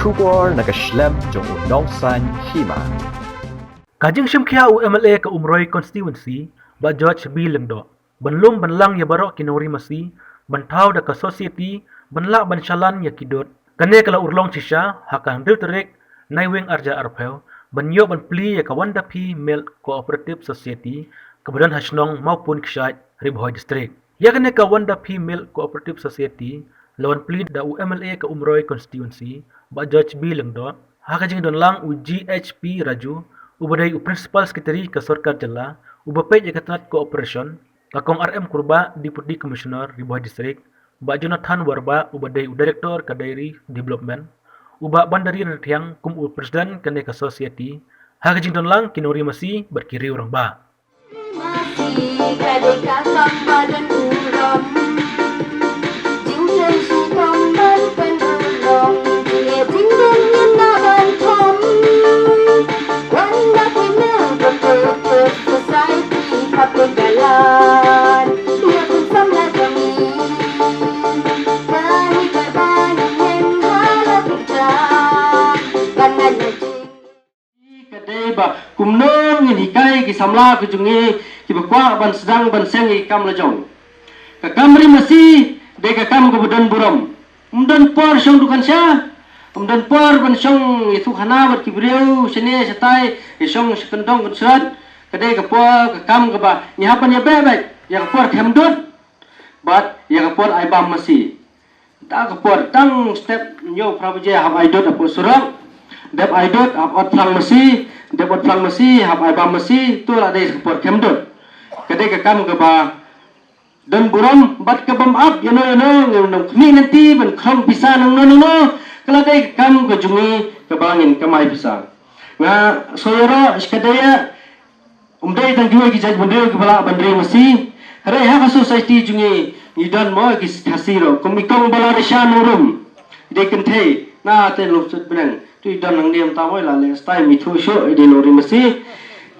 Trubor na Kashlem jong Nongsan Hima. Kajing Shimkia u MLA ke Umroi constituency ba George B Lengdo. Benlum benlang ya barok kinori masi, bentau da ke society, benlak bencalan ya kidot. Kene kala urlong cisha, hakang dil terik, naiwing arja arpel, benyo ben Plie ya ke Wan-Da-Phi Milk Cooperative Society, kemudian Hasnong Mawpun Kshaid, Ribhoi District. Ya kene ke Wan-Da-Phi Milk Cooperative Society, lawan Plie da u MLA ke Umroi constituency, ba George B Lengdo, hakajing don lang u GHP Raju, ubadai u principal secretary ke Sarkar Jala, ubapej ekatat cooperation, kakong RM Kurba Deputy Commissioner Ribhoi District, ba Jonathan Warba ubadai u director ke Dairy Development, uba bandari Retiang kum u presiden kene ke society, hakajing don lang kinori masih berkiri orang ba. Masih kadeka sama dan uram, Jingkyrshan sukom ban penulong, Jingkyrshan nyena ban tom, Wan-Da-Phi Milk Society kapagalan, dia pun samla kami, kami berbanding yang halap pecah, kanan najib. Kadai ba kumnong ini kai ki samla ku jungi ki bakwa ban sedang ban sengi kam la jong ka kamri masi de ka kam ko budan buram umdan por shong dukan sha umdan por ban shong itu khana bat ki breu sene satai shong sekendong kun surat kadai ka por ka kam ka ba ni hapan ya bebek ya ka por khamdut bat ya ka por ai bam masi ta ka por tang step nyo prabaje hab ai dot apo surat dep aidot ap ot plang masi dep ot plang masi hab ai bam masi tu la dei support kemdot kadai ka kam ka ba dan buram bat ka bam up yano ngam kmi nanti ban kham bisa nang no kala dei ka kam ka jungi ka bangin kamai bisa nga soyoro iskadaya umdai tang juai ki jaj bundel ka bala bandre masi hare ha ka society jungi idan mo ki thasiro komikong bala resha nurum dei kenthe na te lupsut benang tu dan nang niam tamoi la le style mi thu sho ide lori masi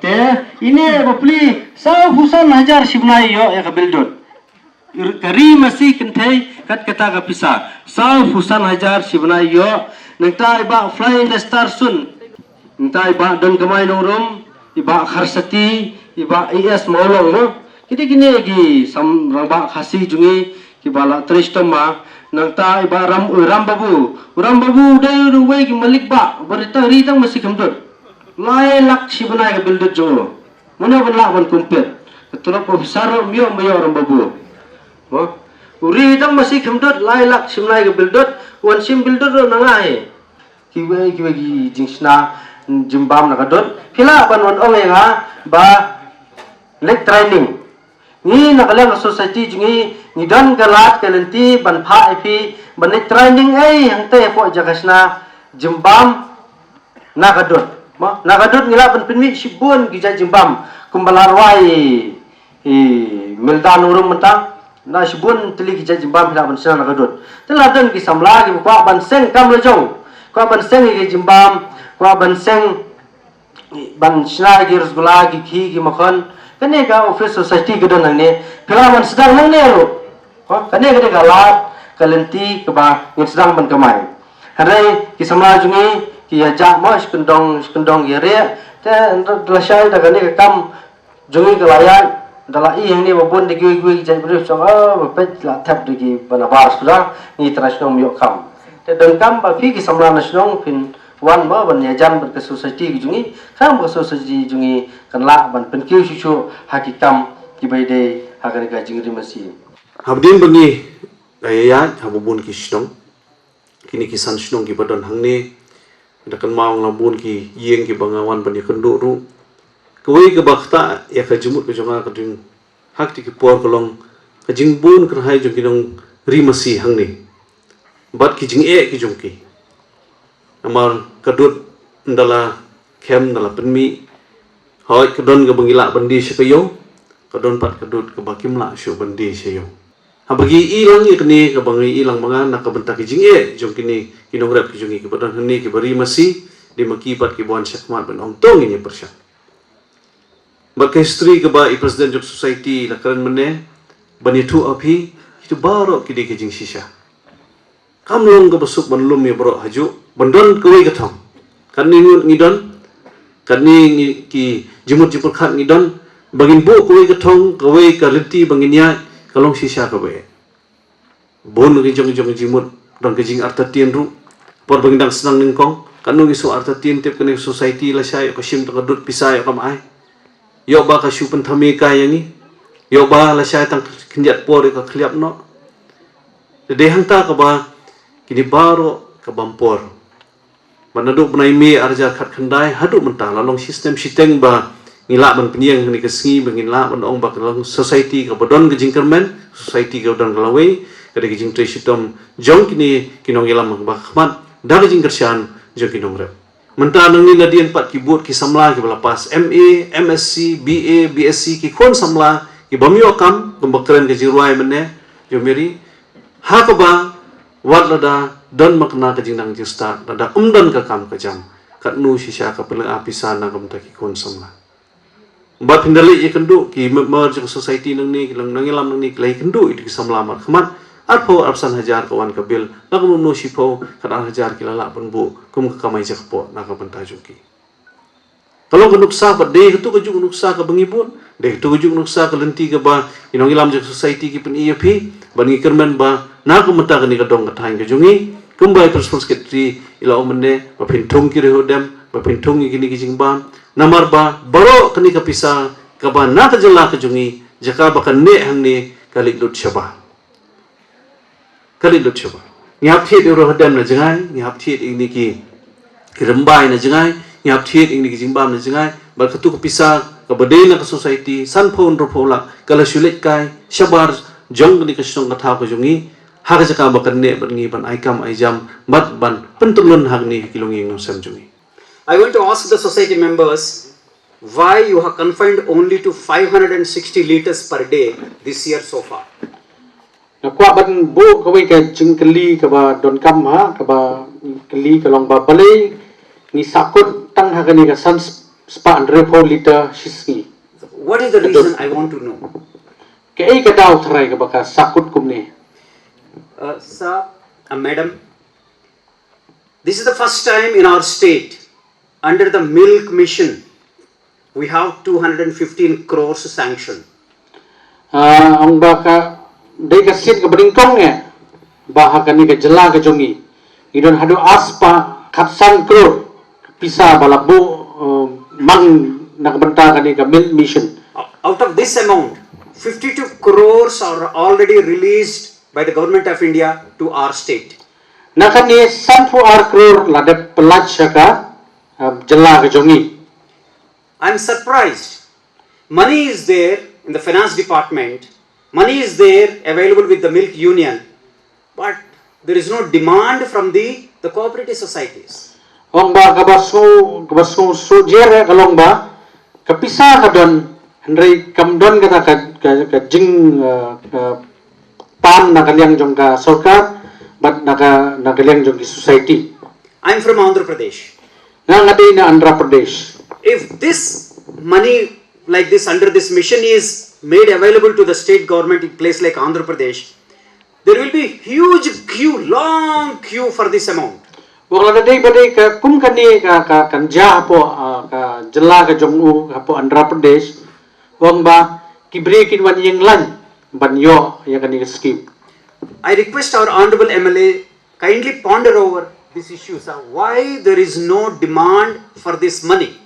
te ine bapli sa husan hajar shibnai yo ya kabildot kari masi kentai kat kata ka pisa sa husan hajar shibnai yo nangtai ba flying the star sun nangtai ba dan kamai norum iba kharsati iba es molong no kiti kini gi sam ramba khasi jungi ki bala tristoma nangta iba ram babu dai ruwai ki malik ba berita ritang masih kemdut lai lak sibnai ka bildut jo mana ban lak ban kumpet ketulak profesor mio ram babu mo ritang masih kemdut lai lak sibnai ka bildut wan sim bildut nangai kiwai jingsna jimbam nakadot kila ban wan ong nga ba lek training ni nakalang society jungi ni dan galat kalenti ban pha ipi ban training ai hang te po jakasna jimbam nakadot ma nakadot ngila ban pinmi sibun gija jimbam kumbalarwai mildan urung mentang na sibun teli gija jimbam hila ban sana nakadot teladan ki samla ki kwa ban seng kam lejong kwa ban seng ki jimbam kwa ban seng ban sna ki rusgula ki khi ki makhan kene ka office society ke dan ne pelawan sedang nang ne ro kene ka lat kalenti ke ba ngin sedang ban kamai hare ki samla jungi ki ja ma skendong ye re te lasai da kene ka kam jungi ke layan dala i yang ne babon de gui jai bru chong pet la thap de ki banabar sudah ni trasnom yo kam te dan kam ba fi ki samla nasional pin wan ma ban yajan ber ke society jungi kam ke society jungi kanla ban penkyu susu hakikam ki baide hagan ka jingri masi habdin bani ayat habubun ki shnong kini kisan shnong ki badan hangne dakan maung labun ki yeng ki bangawan bani kendu ru kawai ke bakta ya ka jumut ke jonga ka ding hak ti ki por kolong ka jingbun kan hai jong kinong ri masi hangne bat ki jing e ki jongki amar kadut ndala kem ndala penmi hoi kadon ga bangila bandi sekayo kadon pat kadut ke bakim la syu bandi sayo ha bagi ilang ikni ke bangi ilang mangan nak bentak ki jinge jong kini kinong rap ki jongi ke badan hni ki bari masi di maki pat ki bon sakmat ben ong tong ini persya bak history ke ba i president of society la kran mene bani tu api itu baro ki de ki jing sisa kamlong ke besuk ban lum ya bro haju bandon kawai gathong kan ni ngidon kan ni ki jimut khat ngidon bangin bu kawai gathong kawai ka liti bangin ya kalong sisa kawai bon ngi jong jimut don ke jing arta tien ru por bangin dang senang ningkong kan nu isu arta tien tip kan society la sai ko sim to kadut pisai kam ai yo ba ka shupen thami ka yangi yo ba la sai tang kinjat por ka khliap no de hangta ka ba kini baro ka bampor manaduk benai me arja khat khandai hadu mentang lalong sistem siteng ba ngila ban penyeng ni kesengi bangila ban ong ba kalong society ka bodon ke jingkermen society ka bodon kalawe kada ke jingtre sitom jong kini kinong ilam ba khmat da ke jingkyrshan jong kinong rep mentang nang ni ladian pat kibut ki samla ki balapas MA MSc BA BSc ki kon samla ki bamyo kam kembakren ke jiruai menne jo meri ha ka ba wat lada don makna ka jingdang jista lada umdan ka kam ka jam kat nu sisa ka pelang apisan na kam ta ki kon samla ba pindali ye kendu ki merge society nang ni lang nangilam nang ni klai kendu itu ki samla mat khmat arpo arsan hajar kawan ka bil na kam nu sipo kan hajar ki lala penbu kum ka kamai jakpo na ka banta juki kalau ka nuksa ba de tu ka juk nuksa ka bangibun de tu ka juk nuksa ka lenti ka ba inong ilam jak society ki pen EFP bani kermen ba na ka mata ka ni ka dong ka thain ka jungi kumbai personal secretary ila omne ba pintung ki rehodem ba pintung ki ni ki jingbam namar ba baro kani ka pisa ka ba na ka jala ka jungi jaka ba kan ne hang ni kali lut shaba ngap thiet ro hodem na jangai ngap thiet ini ki rembai na jangai ngap thiet ini ki jingbam na jangai ba ka tu ka pisa ka bade na ka society san phon ro phola kala shulet kai shabar jong ni ka song ka tha ka jungi ha ka jaka ba kan ne ban ngi ban ai kam ai jam bat ban pentulun hang ni kilongi ngom sam jungi. I want to ask the society members why you have confined only to 560 liters per day this year so far. Na kwa ban bu kawai ka jingkeli ka ba don kam ha ka ba keli ka long ba balai ni sakut tang ha ni ka san spa 104 liter shiski. What is the reason I want to know? Ke ai ka daw thrai ka ba ka sakut kum ni. Sir, madam, this is the first time in our state under the milk mission we have 215 crores sanction. Ang ba ka dai ka sit ka bringkong nge ba ha ka ni ka jela ka jongi idon hadu aspa khatsan crore pisa balabu mang nakabanta ka ni ka milk mission. Out of this amount 52 crores are already released by the government of India to our state. Nakani sanfu crore la de pelaj ka jela ka jongi. I am surprised. Money is there in the finance department. Money is there available with the milk union, but there is no demand from the cooperative societies. Ong ba kabaso sujere kalong ba kapisa ka don Henry kamdon ka jing pan na kaliang jong ka sarkar but na kaliang jong ki society. I am from Andhra Pradesh. Na ngati na Andhra Pradesh. If this money like this under this mission is made available to the state government in place like Andhra Pradesh, there will be huge queue, long queue for this amount. Wala na day badai ka kum kani ka kanja po ka jela ka jongu po Andhra Pradesh. Wang ba kibre kinwan yang lan banyo ya kani ka scheme. I request our honorable MLA kindly ponder over this issue, sir. Why there is no demand for this money?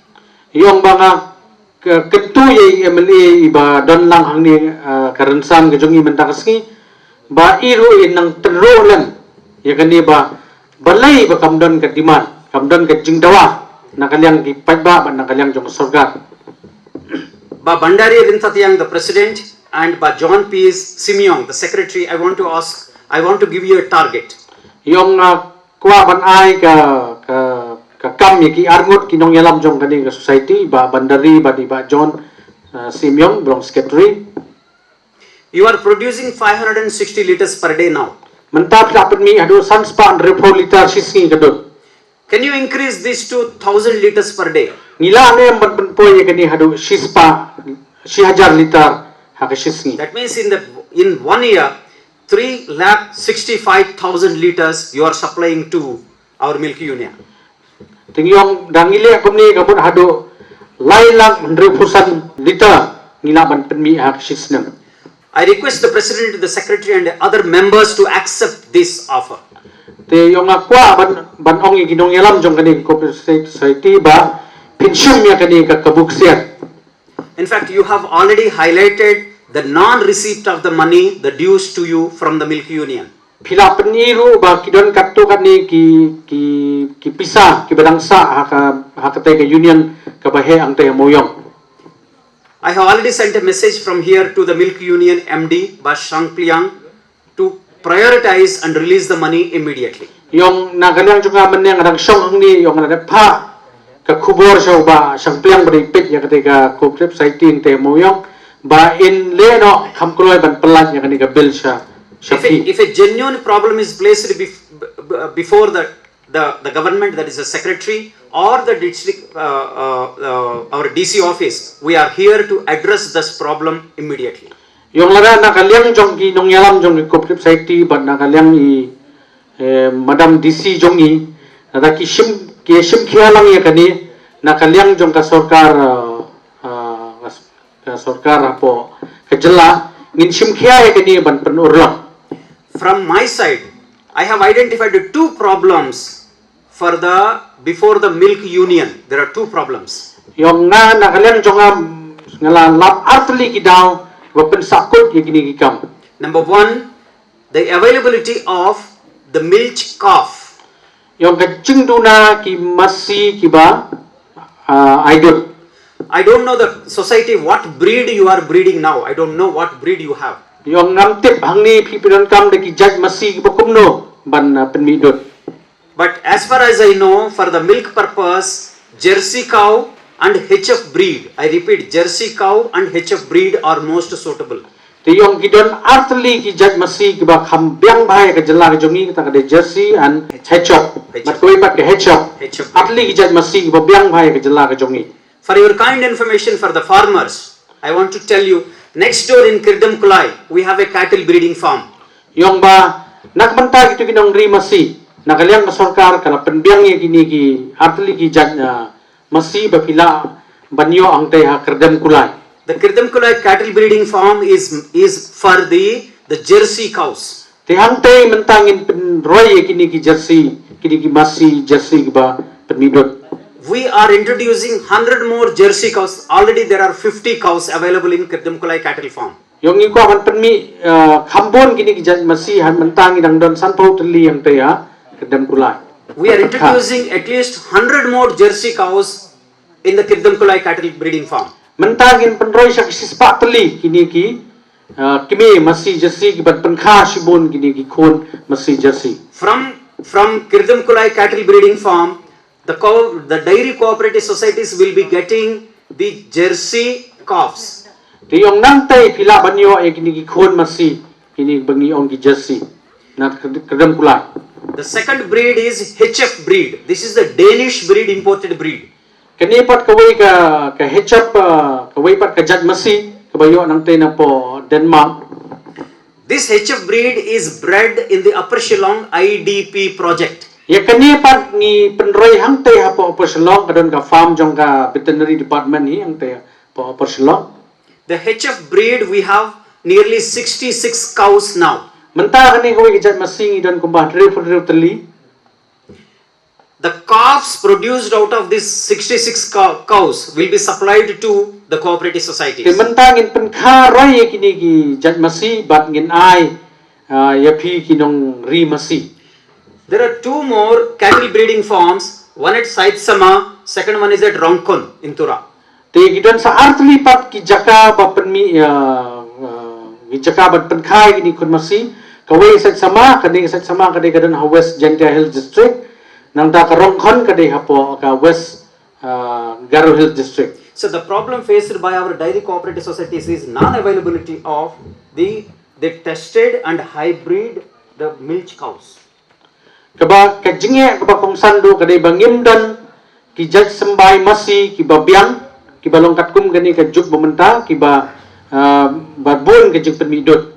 Yung mga ketuye MLA iba don lang hang ni karensan ke jongi mentakaski ba iru inang terulan ya kani ba balai ba kamdon ke diman kamdon ke jingdawa nakaliang ki paiba ba nakaliang jong sorga Ba Bandari Rintathyang, the president, and ba John P. Simeon, the secretary, I want to give you a target. yung kwa ban ai ka kam ki arngot kinong yalam jong kani ka society ba Bandari ba di ba John Simeon belong secretary. You are producing 560 liters per day now. Mentap dapat mi adu sanspa 104 liter sisi kadon. Can you increase this to 1000 liters per day? Nila ne yang berpenpoy kani hadu sispa 1000 liter hak sisi. That means in 1 year, 3,65,000 liters you are supplying to our milk union. Tingyong dangile kumni kabut hado lailak 100% liter ngilaban penmi hak sisnem. I request the President, the Secretary and other members to accept this offer. Te yung akwa ban ong ginong yalam jong kani cooperative society ba pension ya kani ka kabuksiat. In fact, you have already highlighted the non-receipt of the money, the dues to you from the milk union. Pila peniru ba kidon katto kani ki pisa ki badangsa hakatay ka union kabahe ang tay moyong. I have already sent a message from here to the milk union MD Bashang Pliang to prioritize and release the money immediately. Yung nagalang juga meneng adang syong ang ni yung pa ka kubor siya ba siyang pliang beripit ya ketika cooperative society ang tay moyong ba in leno kamkuloy ban pelat ya ketika bill siya. If a genuine problem is placed before the government, that is the secretary or the district, our DC office, we are here to address this problem immediately. Yung lara nakaliang jong ki nong yalam jong cooperative society ban nakaliang Madam DC jong nada ki sim khialang ya kani nakaliang jong ka sarkar apo kajela ngin sim khia ya kani ban penurlang. From my side, I have identified two problems before the milk union. There are two problems. Yung nakalian jonga ngala lap artli kidaw wapen sakut yigini gikam. Number one, the availability of the milch calf. Yung kacing duna ki masi kiba idol. I don't know the society what breed you are breeding now. I don't know what breed you have. Yung ngamtip hangni pipiron kam de ki jaj masi kiba kumno ban penmidot. But as far as I know, for the milk purpose, Jersey cow and HF breed, I repeat, Jersey cow and HF breed are most suitable. Ti yung gidon artli ki jaj masi kiba kambyang bahaya ka jela ka jongi kita ka Jersey and HF. Matkoy pat ka HF. Artli ki jaj masi kiba byang bahaya ka jela ka jongi. For your kind information for the farmers, I want to tell you, next door in Plie, we have a cattle breeding farm. Yung ba nakbanta gitu kinong rimasi nakaliang ka sarkar kana penbiang ya kini ki artli ki jaj masi ba pila banyo ang tay ha Plie. The Plie cattle breeding farm is for the Jersey cows. Te ang tay mentangin penroy ya kini ki Jersey kini ki masi Jersey ba penmidot. We are introducing 100 more Jersey cows. Already there are 50 cows available in Plie cattle farm. Yung iko man penmi khambon kini ki jaj masi han mentangin ang don sanpo teli ang tay ha Plie. We are introducing at least 100 more Jersey cows in the Plie cattle breeding farm. Mentangin penroy sa kisispa teli kini ki kimi masi Jersey ki ban penkha sibun kini ki khon masi Jersey. From Plie cattle breeding farm, the dairy cooperative societies will be getting the Jersey calves. Ti yung nangtay pila banyo ay kini ki khon masi kini bangi on ki Jersey na Plie. The second breed is HF breed. This is the Danish breed, imported breed. Kani pat kaway ka HF kaway pat ka jaj masi kabayo nang tay na po Denmark. This HF breed is bred in the Upper Shillong IDP project. Ya kani pat ni penroy hang tay ha po Upper Shillong kadon ka farm jong ka veterinary department ni hang tay po Upper Shillong. The HF breed we have nearly 66 cows now. Menta kani kaway ka jaj masi don kumbah drive teli. The calves produced out of these 66 cows will be supplied to the cooperative societies. Ti mentangin penkha roy kini ki jaj masi bat ngin ai ya phi kinong ri masi. There are two more cattle breeding farms, one at Saitsama, second one is at Rongkon in Tura. Ti gidon sa artli pat ki jaka ba penmi ki jaka bat penkha kini kun masi kaway Saitsama kadi kadon ha West Gentia Hill District nang ta ka Rongkon kadi ha po ka West Garo Hill District. So the problem faced by our dairy cooperative societies is non-availability of the tested and hybrid the milch cows. Kaba kajinge kaba kongsandu kadi bangimdan ki jaj sembay masi ki babiang ki balongkat kum gani ka juk bementa ki ba barbun ke juk penmidot.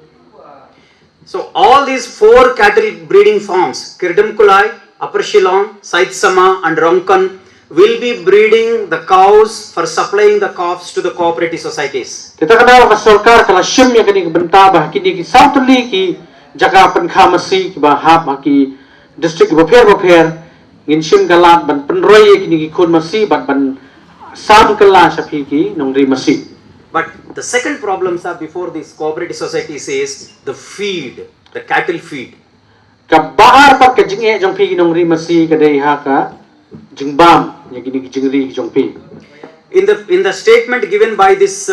So all these four cattle breeding farms, Plie, Upper Shillong, Sait Sama and Rongkan will be breeding the cows for supplying the calves to the cooperative societies. Kita kenal ke sarkar kalau syum yang kini benta bah kini ki Southly ki jaga penkhamasi ki bahap ki district bopher ngin syum galat ban penroi kini ki kun masi ban sam kala sapi ki nongri masi. But the second problem sir before this cooperative societies is the feed, the cattle feed. Ka bahar pa ka jinge jong pi ki nongri masi ka dei ha ka jingbam yang kini ki jingri ki jong pi. In the statement given by this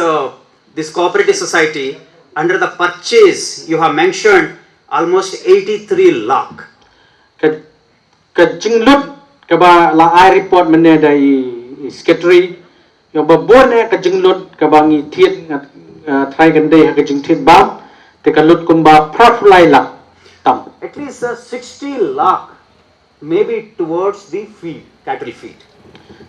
cooperative society, under the purchase you have mentioned almost 83 lakh. Ka jinglut ka ba la ai report mene dai secretary yo ba bon ka jinglut ka bangi thiet thai kan dei ka jing thiet bam te ka lut kum ba profilai lak tam. At least 60 lakh maybe towards the feed, cattle feed.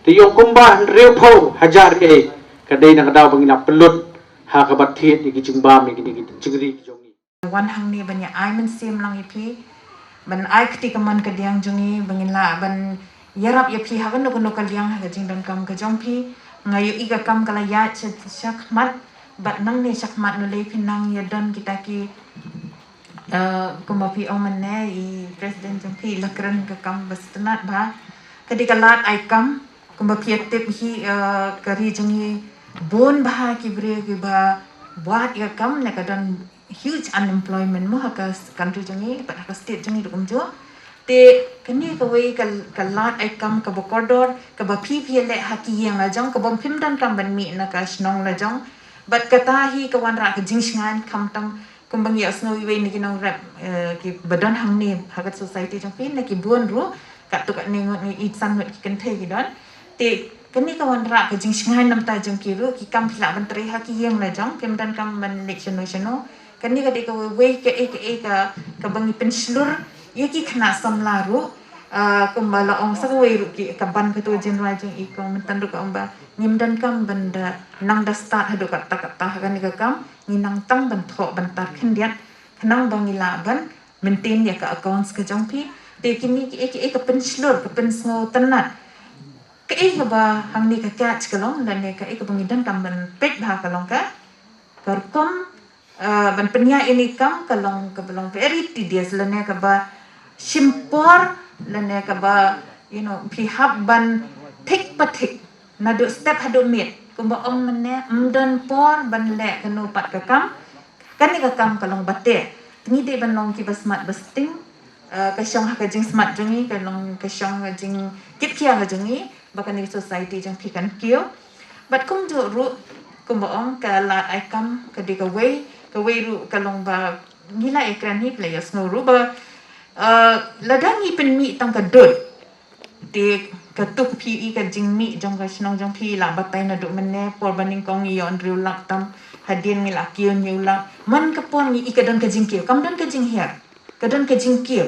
Te yo kum ba real pho hajar ke ka dei na ka daw bangi na pelut ha ka ba thiet ki jing bam ki jingri ki jongi. Wan hang ni banyak ai men sim lang ipi ban ai kti kaman ka diang jungi bangin la ban yarap ya pi ha kan no ka liang ha jing dan kam ka jong pi ngayu iga kam kala ya chak mat bat nang ne chak mat no le pinang ya dan kita ki kuma pi oman ne I president jong pi lakran ka kam bastanat ba kadi kalat ai kam kuma pi tip hi kari jungi bon bah ki bre ki ba buat ya kam ne ka dan huge unemployment mo ha ka country jangi but ha ka state jangi dukum jo te kani ka wei ka lat ai kam ka bokodor ka ba phi le ha ki yang la jong ka bom phim dan kam ban mi na ka snong la jong but ka ta hi ka wan ra ka jingsngan kam tam kum bang ya snow wei ni ki nong rap ki badan hang ni ha ka society jong pin na ki buon ru ka tu ka ni I san ki kan the ki don te kani ka wan ra ka jingsngan nam ta jong ki ru ki kam phila ban tre ha ki yang la jong phim dan kam ban election no kani ka de ka wei ka bangi penslur yaki kena samlaru kumbala ong sa wei ru ki ka ban ka tu general jeng I ko mentan ru ka amba ngimdan kam banda nang da start hadu ka ta kani ka kam nginang tang ban tho ban tar khendiat khnang bangi la ban maintain ya ka accounts ka jong pi te kini ki ka penslur ka pensngo tanat ka ka ba hang ni ka catch ka long dan ka ka bangi dan kam ban pek ba ka long ka karkom ban penya ini kam kalong ka belong very tedious lane ka ba simpor lane ka ba pihak ban tik patik nadu step hadu mit kumba ong mane mdan por ban le kanu pat ka kam kani ka kam kalong bate tingi de ban long ki ba smart basting ka syong ha ka jing smart jungi ka long ka syong ka jing kit kia ka jungi ba kani society jang pikan kio but kum jo ru kumba ong ka la ai kam ka de ka wei ru kalong ba nila ekran ni players no ru ba ladangi pen mi tang ka dot te ka tuk pi ka jing mi jong ka snong jong pi la batai na do menne por baning kong yon riu lak tam hadin mi la kiu ni la man ka pon ni ka don ka jing kiu kam don ka jing her ka don ka jing kiu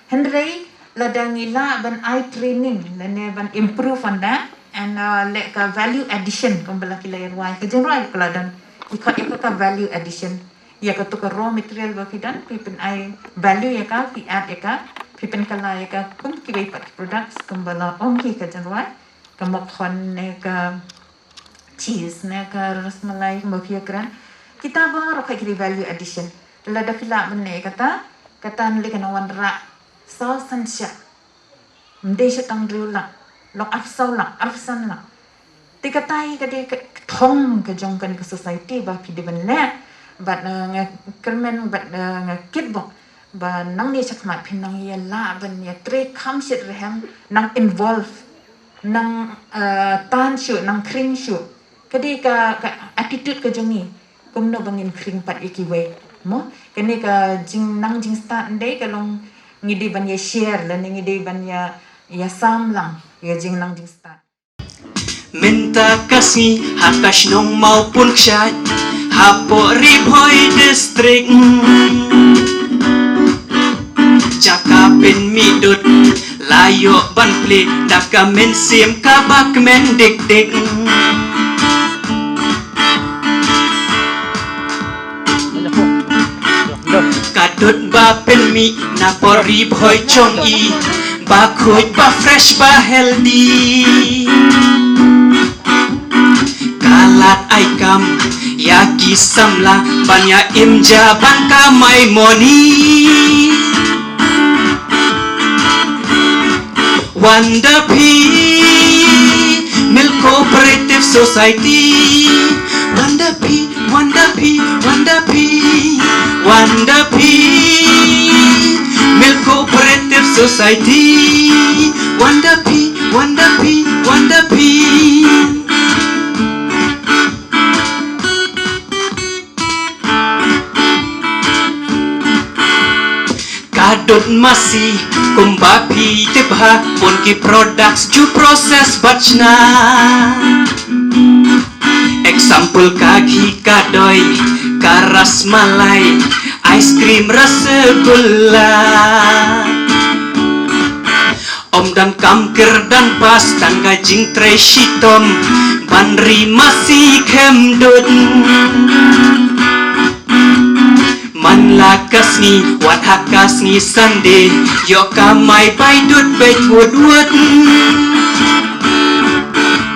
henrei ladangi la ban eye training lane ban improve on that and let ka value addition kom bala ki layer wai ka jing roi ka ladan ikut ka value addition ya ka tukar raw material ba kidan pipen ai value ya ka pi add ya ka pipen kala ya ka kum ki bai pat products kembala om ki ka janwa ka makhon ne ka cheese ne ka rasmalai mo fi kran kita ba ro ka ki value addition la da fila menne kata nle kana wan ra so san sha mde sha tang driu la lok afsau la afsan la tikatai ka de thong ka jong kan ka society ba pi de ban le but nga kermen but nga kit bo ba nang ni chak mat phin nang ya la ban ya tre kham shit rehem nang involve nang tan shu nang kring shu kadi ka attitude ka jongi kum no bangin kring pat iki we mo kani ka jing start ndai ka long ngidi ban ya share la ngidi ban ya sam lang ya jing start minta kasih hakash nong Mawpun Kshaid hapo ribhoy district cakapin midut layo ban Plie daka men sim kabak men dik kadut ba pen mi na por ribhoy chong I ba khôi ba fresh ba healthy kalat ai kam yaki samla banya imja bangka mai moni Wan-Da-Phi Milk Cooperative Society Wan-Da-Phi Wan-Da-Phi Wan-Da-Phi Wan-Da-Phi Milk Cooperative Society Wan-Da-Phi Wan-Da-Phi Wan-Da-Phi Kadut masih kumbapi tibha pun ki products ju proses bachna example kaki kadoi karas malai ice cream rasgulla om dan kamkir dan pas tangga jingtrai shitom banri masih kemdut man lakas ni wat hakas ni Sunday yo kamai bai dut bet wood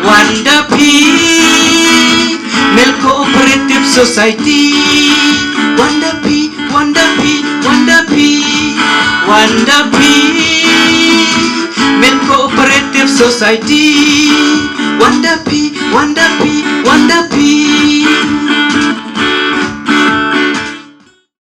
Wan-Da-Phi Milk Cooperative Society Wan-Da-Phi Wan-Da-Phi Wan-Da-Phi Wan-Da-Phi Milk Cooperative Society Wan-Da-Phi Wan-Da-Phi Wan-Da-Phi